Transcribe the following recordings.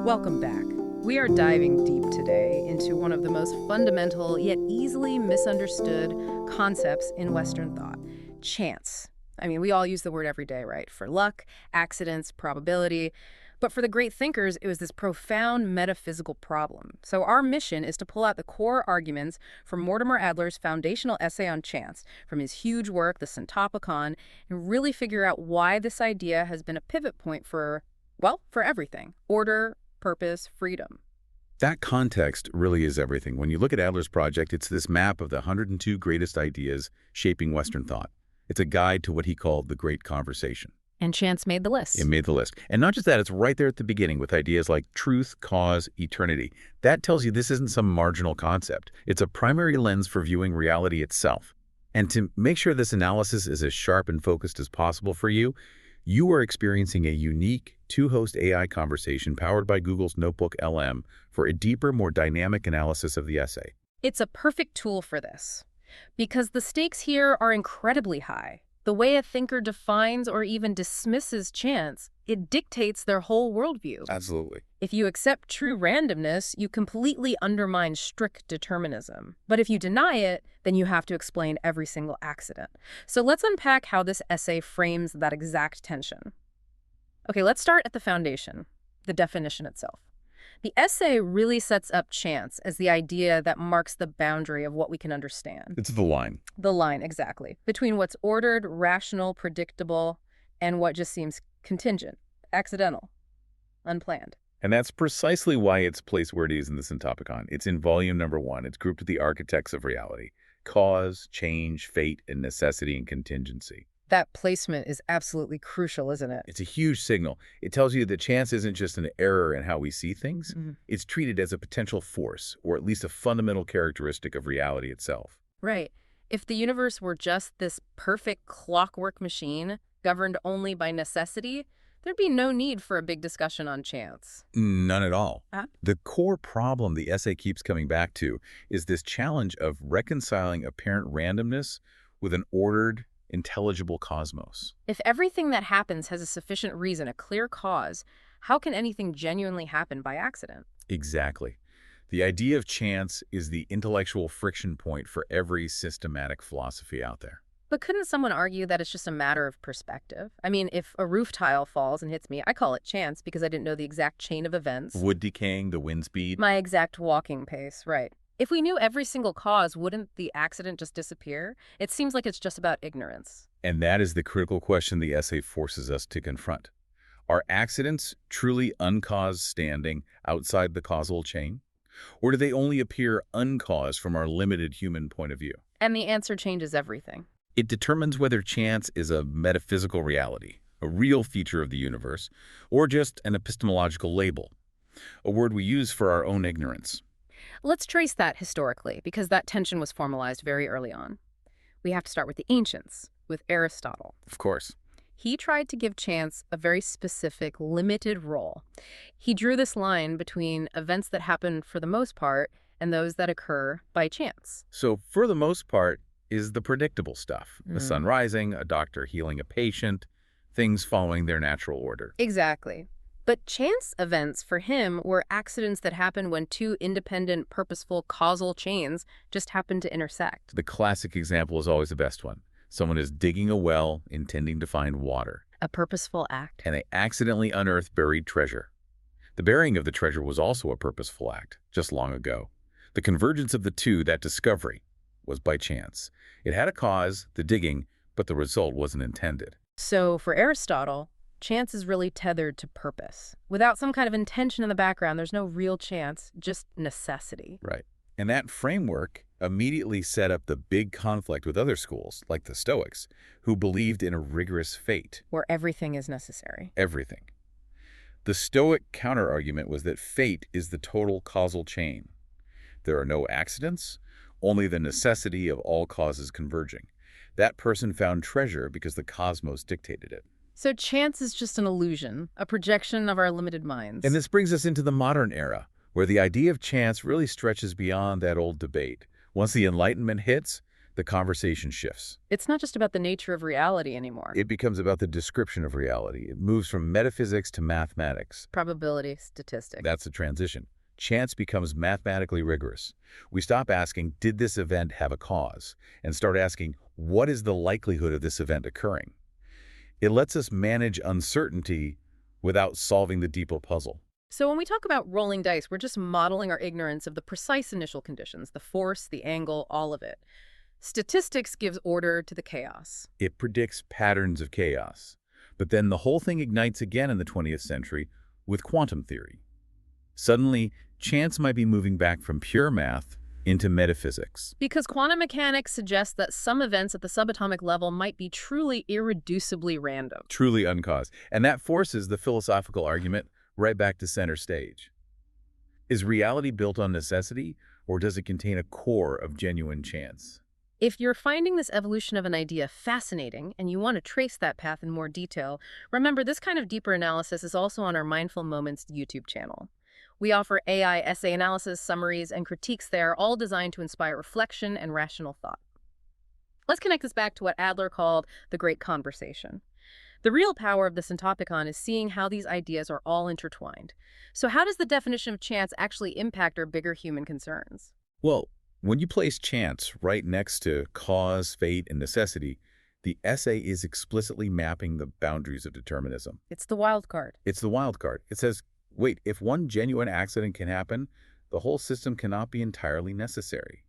Welcome back. We are diving deep today into one of the most fundamental yet easily misunderstood concepts in Western thought, chance. I mean, we all use the word every day, right? For luck, accidents, probability. But for the great thinkers, it was this profound metaphysical problem. So our mission is to pull out the core arguments from Mortimer Adler's foundational essay on chance, from his huge work, the Syntopicon, and really figure out why this idea has been a pivot point for, well, for everything. Order, purpose, freedom. That context really is everything. When you look at Adler's project, it's this map of the 102 greatest ideas shaping Western thought. It's a guide to what he called the Great Conversation. And chance made the list. It made the list. And not just that, it's right there at the beginning with ideas like truth, cause, eternity. That tells you this isn't some marginal concept. It's a primary lens for viewing reality itself. And to make sure this analysis is as sharp and focused as possible for you, you are experiencing a unique two-host AI conversation powered by Google's Notebook LM for a deeper, more dynamic analysis of the essay. It's a perfect tool for this, because the stakes here are incredibly high. The way a thinker defines or even dismisses chance, it dictates their whole worldview. Absolutely. If you accept true randomness, you completely undermine strict determinism. But if you deny it, then you have to explain every single accident. So let's unpack how this essay frames that exact tension. Okay, let's start at the foundation, the definition itself. The essay really sets up chance as the idea that marks the boundary of what we can understand. It's the line. The line, exactly, between what's ordered, rational, predictable, and what just seems contingent, accidental, unplanned. And that's precisely why it's placed where it is in the Syntopicon. It's in volume number 1. It's grouped with the architects of reality: cause, change, fate, and necessity and contingency. That placement is absolutely crucial, isn't it? It's a huge signal. It tells you that chance isn't just an error in how we see things. It's treated as a potential force, or at least a fundamental characteristic of reality itself. Right. If the universe were just this perfect clockwork machine governed only by necessity, there'd be no need for a big discussion on chance. None at all. The core problem the essay keeps coming back to is this challenge of reconciling apparent randomness with an ordered, intelligible cosmos. If everything that happens has a sufficient reason, a clear cause, how can anything genuinely happen by accident? Exactly. The idea of chance is the intellectual friction point for every systematic philosophy out there. But couldn't someone argue that it's just a matter of perspective? I mean, if a roof tile falls and hits me, I call it chance because I didn't know the exact chain of events. Wood decaying, the wind speed. My exact walking pace, right. If we knew every single cause, wouldn't the accident just disappear? It seems like it's just about ignorance. And that is the critical question the essay forces us to confront. Are accidents truly uncaused standing outside the causal chain? Or do they only appear uncaused from our limited human point of view? And the answer changes everything. It determines whether chance is a metaphysical reality, a real feature of the universe, or just an epistemological label, a word we use for our own ignorance. Let's trace that historically, because that tension was formalized very early on. We have to start with the ancients, with Aristotle. Of course. He tried to give chance a very specific, limited role. He drew this line between events that happen for the most part and those that occur by chance. So, for the most part, is the predictable stuff. The sun rising, a doctor healing a patient, things following their natural order. Exactly. But chance events for him were accidents that happen when two independent, purposeful, causal chains just happen to intersect. The classic example is always the best one. Someone is digging a well, intending to find water. A purposeful act. And they accidentally unearth buried treasure. The burying of the treasure was also a purposeful act, just long ago. The convergence of the two, that discovery, was by chance. It had a cause, the digging, but the result wasn't intended. So for Aristotle, chance is really tethered to purpose. Without some kind of intention in the background, there's no real chance, just necessity. Right. And that framework immediately set up the big conflict with other schools, like the Stoics, who believed in a rigorous fate. Where everything is necessary. Everything. The Stoic counterargument was that fate is the total causal chain. There are no accidents, only the necessity of all causes converging. That person found treasure because the cosmos dictated it. So chance is just an illusion, a projection of our limited minds. And this brings us into the modern era, where the idea of chance really stretches beyond that old debate. Once the Enlightenment hits, the conversation shifts. It's not just about the nature of reality anymore. It becomes about the description of reality. It moves from metaphysics to mathematics. Probability, statistics. That's the transition. Chance becomes mathematically rigorous. We stop asking, did this event have a cause? And start asking, what is the likelihood of this event occurring? It lets us manage uncertainty without solving the deeper puzzle. So when we talk about rolling dice, we're just modeling our ignorance of the precise initial conditions, the force, the angle, all of it. Statistics gives order to the chaos. It predicts patterns of chaos. But then the whole thing ignites again in the 20th century with quantum theory. Suddenly, chance might be moving back from pure math into metaphysics. Because quantum mechanics suggests that some events at the subatomic level might be truly irreducibly random. Truly uncaused. And that forces the philosophical argument right back to center stage. Is reality built on necessity, or does it contain a core of genuine chance? If you're finding this evolution of an idea fascinating and you want to trace that path in more detail, remember this kind of deeper analysis is also on our Mindful Moments YouTube channel. We offer AI essay analysis, summaries, and critiques there, all designed to inspire reflection and rational thought. Let's connect this back to what Adler called the great conversation. The real power of the Syntopicon is seeing how these ideas are all intertwined. So how does the definition of chance actually impact our bigger human concerns? Well, when you place chance right next to cause, fate, and necessity, the essay is explicitly mapping the boundaries of determinism. It's the wild card. It's the wild card. It says, wait, if one genuine accident can happen, the whole system cannot be entirely necessary.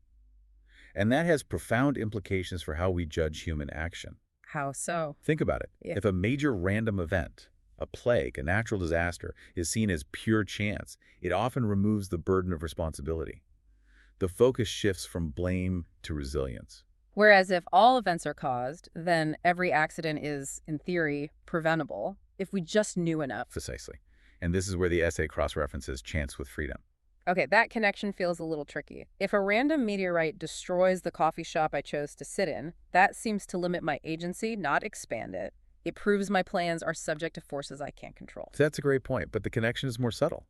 And that has profound implications for how we judge human action. How so? Think about it. Yeah. If a major random event, a plague, a natural disaster, is seen as pure chance, it often removes the burden of responsibility. The focus shifts from blame to resilience. Whereas if all events are caused, then every accident is, in theory, preventable if we just knew enough. Precisely. And this is where the essay cross-references chance with freedom. Okay, that connection feels a little tricky. If a random meteorite destroys the coffee shop I chose to sit in, that seems to limit my agency, not expand it. It proves my plans are subject to forces I can't control. That's a great point, but the connection is more subtle.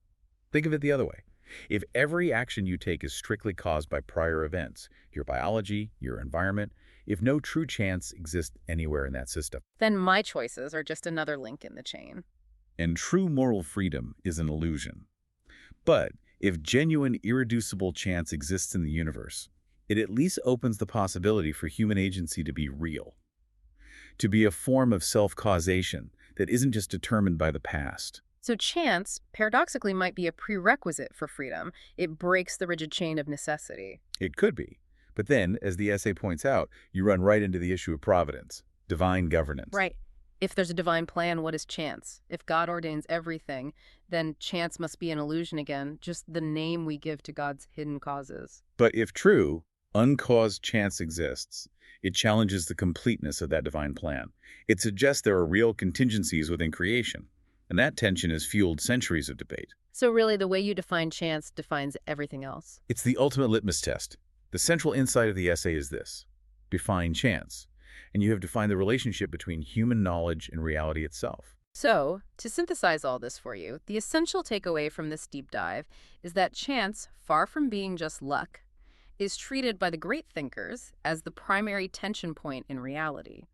Think of it the other way. If every action you take is strictly caused by prior events, your biology, your environment, if no true chance exists anywhere in that system, then my choices are just another link in the chain. and true moral freedom is an illusion. But if genuine, irreducible chance exists in the universe, it at least opens the possibility for human agency to be real, to be a form of self-causation that isn't just determined by the past. So chance, paradoxically, might be a prerequisite for freedom. It breaks the rigid chain of necessity. It could be. But then, as the essay points out, you run right into the issue of providence, divine governance. Right. If there's a divine plan, what is chance? If God ordains everything, then chance must be an illusion again, just the name we give to God's hidden causes. But if true, uncaused chance exists, it challenges the completeness of that divine plan. It suggests there are real contingencies within creation, and that tension has fueled centuries of debate. So really, the way you define chance defines everything else. It's the ultimate litmus test. The central insight of the essay is this: define chance. And you have defined the relationship between human knowledge and reality itself. So, to synthesize all this for you, the essential takeaway from this deep dive is that chance, far from being just luck, is treated by the great thinkers as the primary tension point in reality.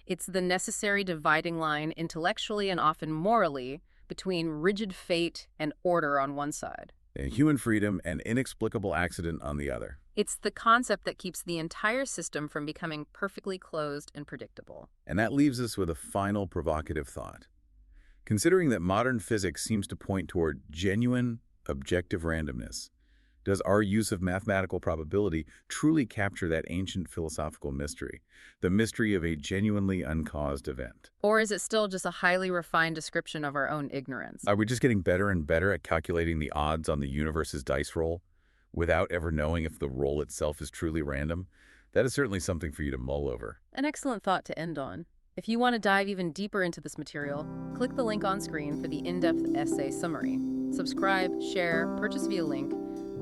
It's the necessary dividing line intellectually and often morally between rigid fate and order on one side. And human freedom and inexplicable accident on the other. It's the concept that keeps the entire system from becoming perfectly closed and predictable. And that leaves us with a final provocative thought. Considering that modern physics seems to point toward genuine, objective randomness, does our use of mathematical probability truly capture that ancient philosophical mystery, the mystery of a genuinely uncaused event? Or is it still just a highly refined description of our own ignorance? Are we just getting better and better at calculating the odds on the universe's dice roll without ever knowing if the roll itself is truly random? That is certainly something for you to mull over. An excellent thought to end on. If you want to dive even deeper into this material, click the link on screen for the in-depth essay summary. Subscribe, share, purchase via link,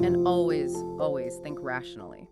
and always, always think rationally.